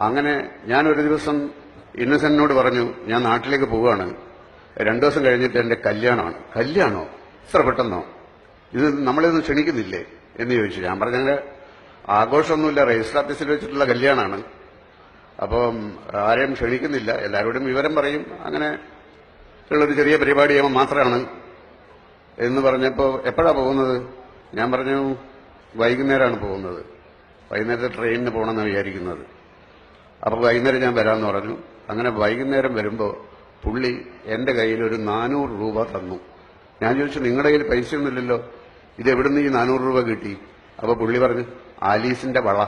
അങ്ങനെ ഞാനൊരു ദിവസം ഇന്നസെന്റിനോട് പറഞ്ഞു, ഞാൻ നാട്ടിലേക്ക് പോവുകയാണ്, 2 ദിവസം കഴിഞ്ഞിട്ട് എന്റെ കല്യാണമാണ്. കല്യാണോ? ഇത്ര പെട്ടെന്നോ? ഇത് നമ്മളിതൊന്നും ക്ഷണിക്കുന്നില്ലേ എന്ന് ചോദിച്ചു. ഞാൻ പറഞ്ഞ ആഘോഷമൊന്നുമില്ല, രജിസ്റ്റർ ഓഫീസിൽ വെച്ചിട്ടുള്ള കല്യാണമാണ്, അപ്പം ആരെയും ക്ഷണിക്കുന്നില്ല, എല്ലാവരോടും വിവരം പറയും, അങ്ങനെ ഉള്ളൊരു ചെറിയ പരിപാടിയാകുമ്പോൾ മാത്രമാണ് എന്ന് പറഞ്ഞപ്പോൾ എപ്പോഴാണ് പോകുന്നത്? ഞാൻ പറഞ്ഞു വൈകുന്നേരമാണ് പോകുന്നത്, വൈകുന്നേരത്തെ ട്രെയിനിന് പോകണമെന്ന് വിചാരിക്കുന്നത്. അപ്പോൾ വൈകുന്നേരം ഞാൻ വരാമെന്ന് പറഞ്ഞു. അങ്ങനെ വൈകുന്നേരം വരുമ്പോൾ പുള്ളി എന്റെ കയ്യിൽ ഒരു 400 രൂപ തന്നു. ഞാൻ ചോദിച്ചു, നിങ്ങളുടെ കയ്യിൽ പൈസയൊന്നുമില്ലല്ലോ, ഇത് എവിടുന്ന് ഈ 400 രൂപ കിട്ടി? അപ്പോൾ പുള്ളി പറഞ്ഞു, ആലീസിന്റെ വള,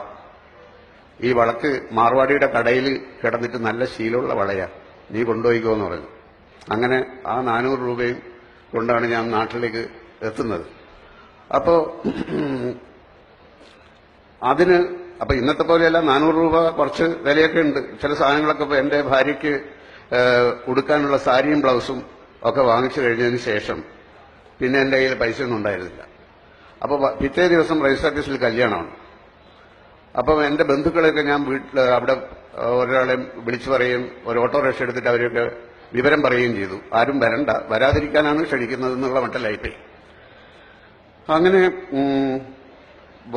ഈ വളക്ക് മാർവാടിയുടെ കടയിൽ കിടന്നിട്ട് നല്ല ശീലമുള്ള വളയാ, നീ കൊണ്ടുപോയിക്കോ എന്ന് പറഞ്ഞു. അങ്ങനെ ആ 400 രൂപയും കൊണ്ടാണ് ഞാൻ നാട്ടിലേക്ക് എത്തുന്നത്. അപ്പോ അപ്പൊ ഇന്നത്തെ പോലെയല്ല, 400 രൂപ കുറച്ച് വിലയൊക്കെ ഉണ്ട്. ചില സാധനങ്ങളൊക്കെ ഇപ്പൊ എന്റെ ഭാര്യയ്ക്ക് ഉടുക്കാനുള്ള സാരിയും ബ്ലൗസും ഒക്കെ വാങ്ങിച്ചു കഴിഞ്ഞതിന് ശേഷം പിന്നെ എന്റെ കയ്യിൽ പൈസ ഒന്നും ഉണ്ടായിരുന്നില്ല. അപ്പൊ പിറ്റേ ദിവസം രജിസ്റ്റർ ഓഫീസിൽ കല്യാണമാണ്. അപ്പം എന്റെ ബന്ധുക്കളെയൊക്കെ ഞാൻ വീട്ടിൽ അവിടെ ഒരാളെ വിളിച്ചു പറയുകയും ഒരു ഓട്ടോറിക്ഷ എടുത്തിട്ട് അവരൊക്കെ വിവരം പറയുകയും ചെയ്തു. ആരും വരണ്ട, വരാതിരിക്കാനാണ് ക്ഷണിക്കുന്നത് എന്നുള്ള മട്ടിലായിപ്പോയി. അങ്ങനെ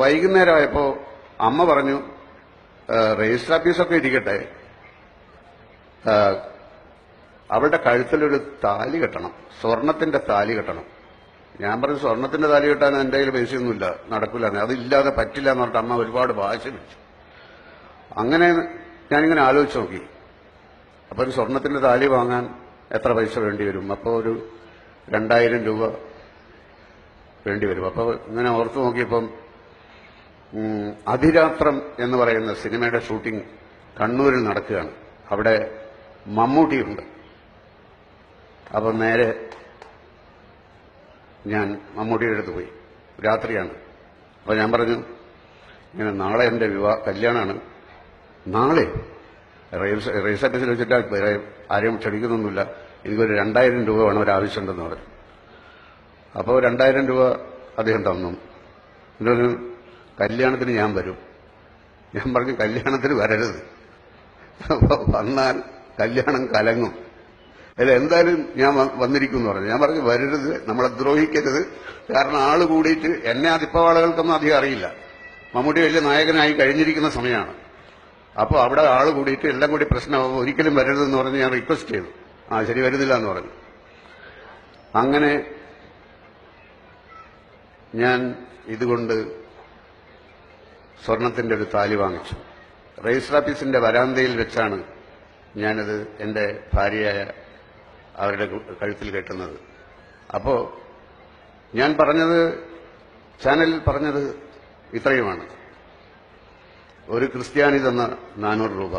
വൈകുന്നേരമായപ്പോ അമ്മ പറഞ്ഞു, രജിസ്റ്റർ ഓഫീസൊക്കെ ഇരിക്കട്ടെ, അവളുടെ കഴുത്തിലൊരു താലി കെട്ടണം, സ്വർണത്തിന്റെ താലി കെട്ടണം. ഞാൻ പറഞ്ഞു, സ്വർണത്തിന്റെ താലി കെട്ടാൻ എന്റെ കയ്യിൽ പൈസയൊന്നുമില്ല, നടക്കില്ല, അതില്ലാതെ പറ്റില്ല എന്ന് പറഞ്ഞിട്ട് അമ്മ ഒരുപാട് വാശി വെച്ചു. അങ്ങനെ ഞാനിങ്ങനെ ആലോചിച്ച് നോക്കി, അപ്പൊ ഒരു സ്വർണത്തിന്റെ താലി വാങ്ങാൻ എത്ര പൈസ വേണ്ടി വരും? അപ്പോൾ ഒരു 2000 രൂപ വേണ്ടി വരും. അപ്പൊ ഇങ്ങനെ ഓർത്തു നോക്കിയപ്പം അതിരാത്രം എന്ന് പറയുന്ന സിനിമയുടെ ഷൂട്ടിംഗ് കണ്ണൂരിൽ നടക്കുകയാണ്. അവിടെ മമ്മൂട്ടിയുണ്ട്. അപ്പൊ നേരെ ഞാൻ മമ്മൂട്ടിയുടെ അടുത്ത് പോയി. രാത്രിയാണ്. അപ്പൊ ഞാൻ പറഞ്ഞു, ഇങ്ങനെ നാളെ എന്റെ കല്യാണമാണ്, നാളെ രജിസ്റ്റർ ഓഫീസിൽ വെച്ചിട്ട് ആരെയും ക്ഷണിക്കുന്നൊന്നുമില്ല, എനിക്കൊരു 2000 രൂപ വേണം, ഒരാവശ്യമുണ്ടെന്ന് പറഞ്ഞു. അപ്പോൾ 2000 രൂപ അദ്ദേഹം തന്നു. എന്നൊരു കല്യാണത്തിന് ഞാൻ വരും. ഞാൻ പറഞ്ഞു, കല്യാണത്തിന് വരരുത്, വന്നാൽ കല്യാണം കലങ്ങും, അല്ല എന്തായാലും ഞാൻ വന്നിരിക്കും എന്ന് പറഞ്ഞു. ഞാൻ പറഞ്ഞു, വരരുത്, നമ്മളെ ദ്രോഹിക്കരുത്, കാരണം ആള് കൂടിയിട്ട് എന്നെ അതിപ്പവാളുകൾക്കൊന്നും അധികം അറിയില്ല, മമ്മൂട്ടി വലിയ നായകനായി കഴിഞ്ഞിരിക്കുന്ന സമയമാണ്. അപ്പോൾ അവിടെ ആള് കൂടിയിട്ട് എല്ലാം കൂടി പ്രശ്നമാകും, ഒരിക്കലും വരരുതെന്ന് പറഞ്ഞ് ഞാൻ റിക്വസ്റ്റ് ചെയ്തു. ശരി, വരുന്നില്ല എന്ന് പറഞ്ഞു. അങ്ങനെ ഞാൻ ഇതുകൊണ്ട് സ്വർണത്തിന്റെ ഒരു താലി വാങ്ങിച്ചു. രജിസ്റ്റർ ഓഫീസിന്റെ വരാന്തയിൽ വെച്ചാണ് ഞാനത് എന്റെ ഭാര്യയായ അവരുടെ കഴുത്തിൽ കെട്ടുന്നത്. അപ്പോ ഞാൻ പറഞ്ഞത്, ചാനലിൽ പറഞ്ഞത് ഇത്രയുമാണ്: ഒരു ക്രിസ്ത്യാനി തന്ന 400 രൂപ,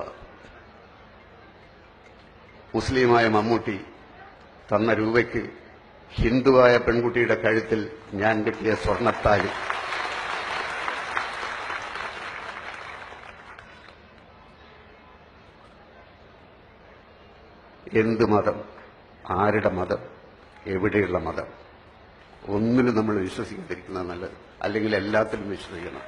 മുസ്ലിമായ മമ്മൂട്ടി തന്ന രൂപയ്ക്ക് ഹിന്ദുവായ പെൺകുട്ടിയുടെ കഴുത്തിൽ ഞാൻ കെട്ടിയ സ്വർണത്താലി. എന്ത് മതം, ആരുടെ മതം, എവിടെയുള്ള മതം, ഒന്നിലും നമ്മൾ വിശ്വസിക്കാതിരിക്കുന്നത് നല്ലത്, അല്ലെങ്കിൽ എല്ലാത്തിലും വിശ്വസിക്കണം.